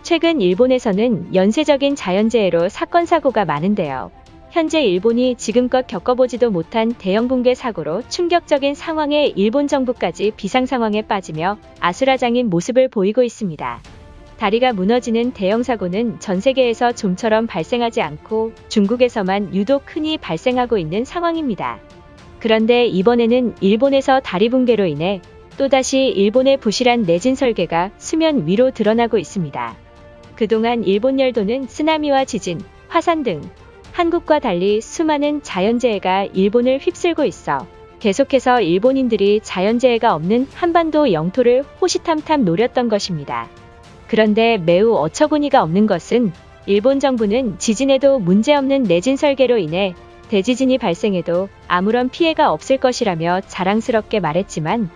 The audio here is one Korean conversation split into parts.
최근 일본에서는 연쇄적인 자연재해로 사건 사고가 많은데요. 현재 일본이 지금껏 겪어보지도 못한 대형 붕괴 사고로 충격적인 상황에 일본 정부까지 비상 상황에 빠지며 아수라장인 모습을 보이고 있습니다. 다리가 무너지는 대형 사고는 전 세계에서 좀처럼 발생하지 않고 중국에서만 유독 흔히 발생하고 있는 상황입니다. 그런데 이번에는 일본에서 다리 붕괴로 인해 또다시 일본의 부실한 내진 설계가 수면 위로 드러나고 있습니다. 그동안 일본 열도는 쓰나미와 지진, 화산 등 한국과 달리 수많은 자연재해가 일본을 휩쓸고 있어 계속해서 일본인들이 자연재해가 없는 한반도 영토를 호시탐탐 노렸던 것입니다. 그런데 매우 어처구니가 없는 것은 일본 정부는 지진에도 문제없는 내진 설계로 인해 대지진이 발생해도 아무런 피해가 없을 것이라며 자랑스럽게 말했지만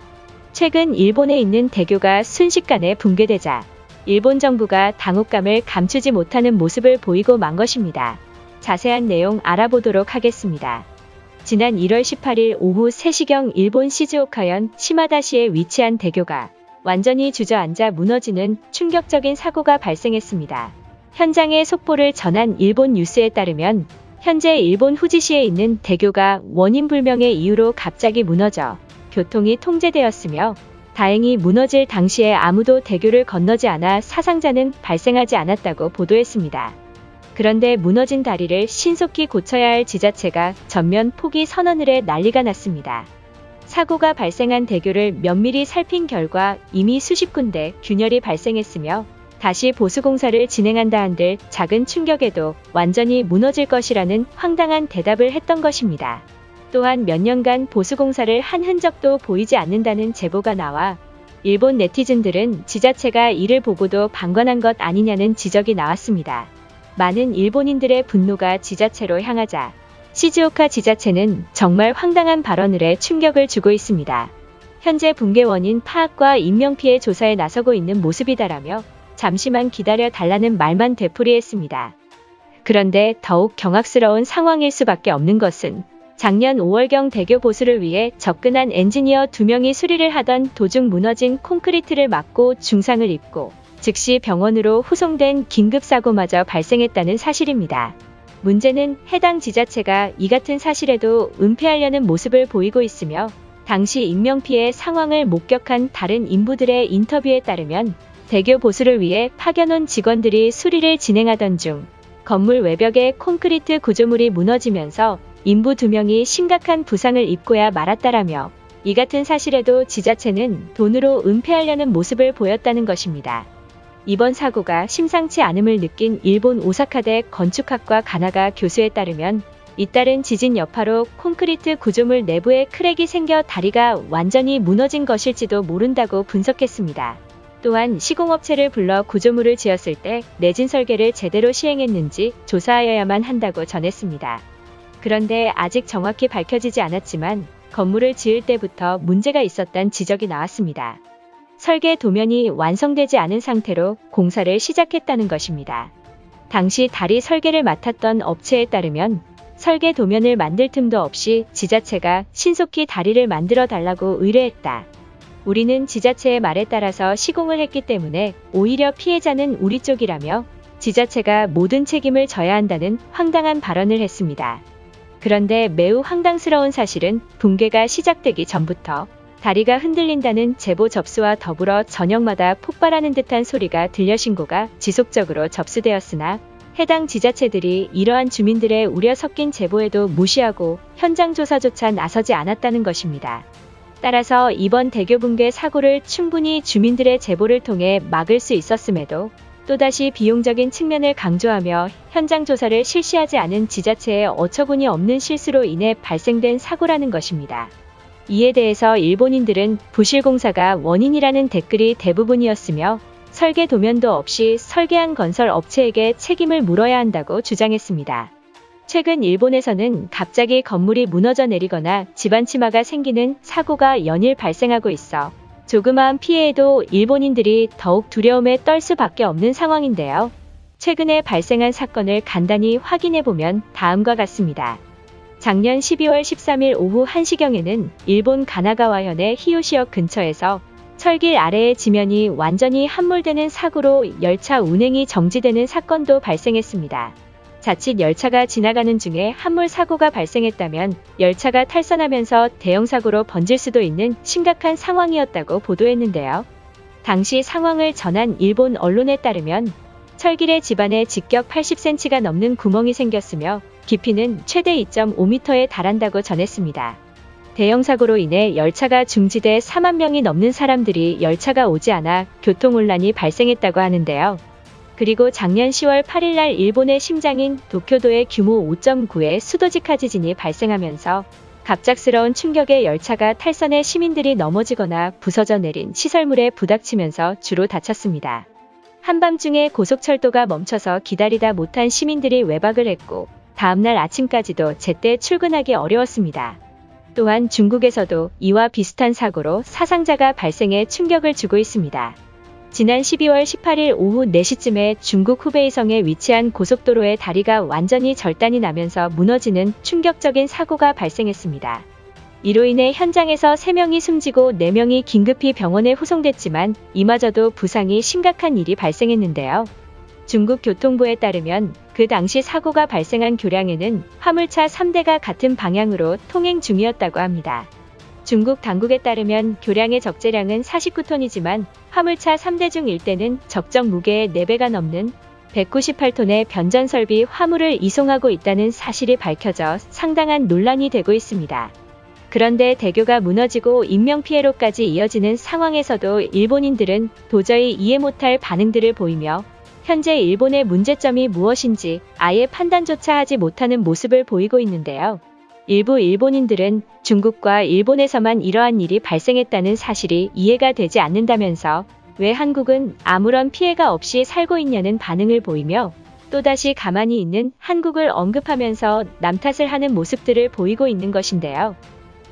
최근 일본에 있는 대교가 순식간에 붕괴되자 일본 정부가 당혹감을 감추지 못하는 모습을 보이고 만 것입니다. 자세한 내용 알아보도록 하겠습니다. 지난 1월 18일 오후 3시경 일본 시즈오카현 시마다시에 위치한 대교가 완전히 주저앉아 무너지는 충격적인 사고가 발생했습니다. 현장의 속보를 전한 일본 뉴스에 따르면 현재 일본 후지시에 있는 대교가 원인 불명의 이유로 갑자기 무너져 교통이 통제되었으며 다행히 무너질 당시에 아무도 대교를 건너지 않아 사상자는 발생하지 않았다고 보도했습니다. 그런데 무너진 다리를 신속히 고쳐야 할 지자체가 전면 포기 선언을 해 난리가 났습니다. 사고가 발생한 대교를 면밀히 살핀 결과 이미 수십 군데 균열이 발생했으며 다시 보수공사를 진행한다 한들 작은 충격에도 완전히 무너질 것이라는 황당한 대답을 했던 것입니다. 또한 몇 년간 보수공사를 한 흔적도 보이지 않는다는 제보가 나와 일본 네티즌들은 지자체가 이를 보고도 방관한 것 아니냐는 지적이 나왔습니다. 많은 일본인들의 분노가 지자체로 향하자 시즈오카 지자체는 정말 황당한 발언을 해 충격을 주고 있습니다. 현재 붕괴 원인 파악과 인명피해 조사에 나서고 있는 모습이다라며 잠시만 기다려 달라는 말만 되풀이했습니다. 그런데 더욱 경악스러운 상황일 수밖에 없는 것은 작년 5월경 대교 보수를 위해 접근한 엔지니어 2명이 수리를 하던 도중 무너진 콘크리트를 맞고 중상을 입고 즉시 병원으로 후송된 긴급사고마저 발생했다는 사실입니다. 문제는 해당 지자체가 이 같은 사실에도 은폐하려는 모습을 보이고 있으며 당시 인명피해 상황을 목격한 다른 인부들의 인터뷰에 따르면 대교 보수를 위해 파견온 직원들이 수리를 진행하던 중 건물 외벽에 콘크리트 구조물이 무너지면서 인부 2명이 심각한 부상을 입고야 말았다라며 이 같은 사실에도 지자체는 돈으로 은폐하려는 모습을 보였다는 것입니다. 이번 사고가 심상치 않음을 느낀 일본 오사카대 건축학과 가나가 교수에 따르면 잇따른 지진 여파로 콘크리트 구조물 내부에 크랙이 생겨 다리가 완전히 무너진 것일지도 모른다고 분석했습니다. 또한 시공업체를 불러 구조물을 지었을 때 내진 설계를 제대로 시행했는지 조사하여야만 한다고 전했습니다. 그런데 아직 정확히 밝혀지지 않았지만 건물을 지을 때부터 문제가 있었다는 지적이 나왔습니다. 설계 도면이 완성되지 않은 상태로 공사를 시작했다는 것입니다. 당시 다리 설계를 맡았던 업체에 따르면 설계 도면을 만들 틈도 없이 지자체가 신속히 다리를 만들어 달라고 의뢰했다. 우리는 지자체의 말에 따라서 시공을 했기 때문에 오히려 피해자는 우리 쪽이라며 지자체가 모든 책임을 져야 한다는 황당한 발언을 했습니다. 그런데 매우 황당스러운 사실은 붕괴가 시작되기 전부터 다리가 흔들린다는 제보 접수와 더불어 저녁마다 폭발하는 듯한 소리가 들려 신고가 지속적으로 접수되었으나 해당 지자체들이 이러한 주민들의 우려 섞인 제보에도 무시하고 현장 조사조차 나서지 않았다는 것입니다. 따라서 이번 대교 붕괴 사고를 충분히 주민들의 제보를 통해 막을 수 있었음에도 또다시 비용적인 측면을 강조하며 현장 조사를 실시하지 않은 지자체의 어처구니 없는 실수로 인해 발생된 사고라는 것입니다. 이에 대해서 일본인들은 부실공사가 원인이라는 댓글이 대부분이었으며 설계 도면도 없이 설계한 건설 업체에게 책임을 물어야 한다고 주장했습니다. 최근 일본에서는 갑자기 건물이 무너져 내리거나 집안 침하가 생기는 사고가 연일 발생하고 있어 조그마한 피해에도 일본인들이 더욱 두려움에 떨 수밖에 없는 상황인데요. 최근에 발생한 사건을 간단히 확인해보면 다음과 같습니다. 작년 12월 13일 오후 1시경에는 일본 가나가와현의 히요시역 근처에서 철길 아래의 지면이 완전히 함몰되는 사고로 열차 운행이 정지되는 사건도 발생했습니다. 자칫 열차가 지나가는 중에 함몰 사고가 발생했다면 열차가 탈선하면서 대형 사고로 번질 수도 있는 심각한 상황이었다고 보도했는데요. 당시 상황을 전한 일본 언론에 따르면 철길의 지반에 직격 80cm가 넘는 구멍이 생겼으며 깊이는 최대 2.5m에 달한다고 전했습니다. 대형 사고로 인해 열차가 중지돼 4만 명이 넘는 사람들이 열차가 오지 않아 교통혼란이 발생했다고 하는데요. 그리고 작년 10월 8일 날 일본의 심장인 도쿄도의 규모 5.9의 수도직하 지진이 발생하면서 갑작스러운 충격에 열차가 탈선해 시민들이 넘어지거나 부서져 내린 시설물에 부닥치면서 주로 다쳤습니다. 한밤중에 고속철도가 멈춰서 기다리다 못한 시민들이 외박을 했고 다음날 아침까지도 제때 출근하기 어려웠습니다. 또한 중국에서도 이와 비슷한 사고로 사상자가 발생해 충격을 주고 있습니다. 지난 12월 18일 오후 4시쯤에 중국 후베이성에 위치한 고속도로의 다리가 완전히 절단이 나면서 무너지는 충격적인 사고가 발생했습니다. 이로 인해 현장에서 3명이 숨지고 4명이 긴급히 병원에 후송됐지만 이마저도 부상이 심각한 일이 발생했는데요. 중국 교통부에 따르면 그 당시 사고가 발생한 교량에는 화물차 3대가 같은 방향으로 통행 중이었다고 합니다. 중국 당국에 따르면 교량의 적재량은 49톤이지만 화물차 3대 중 1대는 적정 무게의 4배가 넘는 198톤의 변전설비 화물을 이송하고 있다는 사실이 밝혀져 상당한 논란이 되고 있습니다. 그런데 대교가 무너지고 인명피해로까지 이어지는 상황에서도 일본인들은 도저히 이해 못할 반응들을 보이며 현재 일본의 문제점이 무엇인지 아예 판단조차 하지 못하는 모습을 보이고 있는데요. 일부 일본인들은 중국과 일본에서만 이러한 일이 발생했다는 사실이 이해가 되지 않는다면서 왜 한국은 아무런 피해가 없이 살고 있냐는 반응을 보이며 또다시 가만히 있는 한국을 언급하면서 남 탓을 하는 모습들을 보이고 있는 것인데요.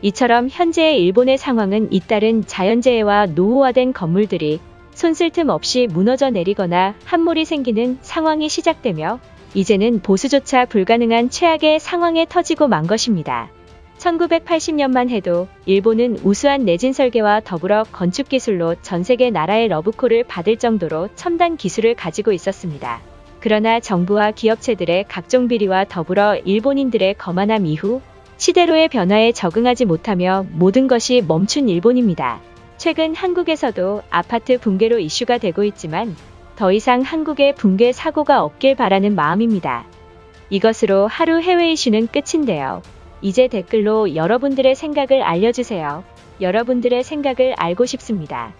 이처럼 현재의 일본의 상황은 잇따른 자연재해와 노후화된 건물들이 손쓸 틈 없이 무너져 내리거나 함몰이 생기는 상황이 시작되며 이제는 보수조차 불가능한 최악의 상황에 터지고 만 것입니다. 1980년만 해도 일본은 우수한 내진 설계와 더불어 건축 기술로 전 세계 나라의 러브콜을 받을 정도로 첨단 기술을 가지고 있었습니다. 그러나 정부와 기업체들의 각종 비리와 더불어 일본인들의 거만함 이후 시대로의 변화에 적응하지 못하며 모든 것이 멈춘 일본입니다. 최근 한국에서도 아파트 붕괴로 이슈가 되고 있지만 더 이상 한국의 붕괴 사고가 없길 바라는 마음입니다. 이것으로 하루 해외 이슈는 끝인데요. 이제 댓글로 여러분들의 생각을 알려주세요. 여러분들의 생각을 알고 싶습니다.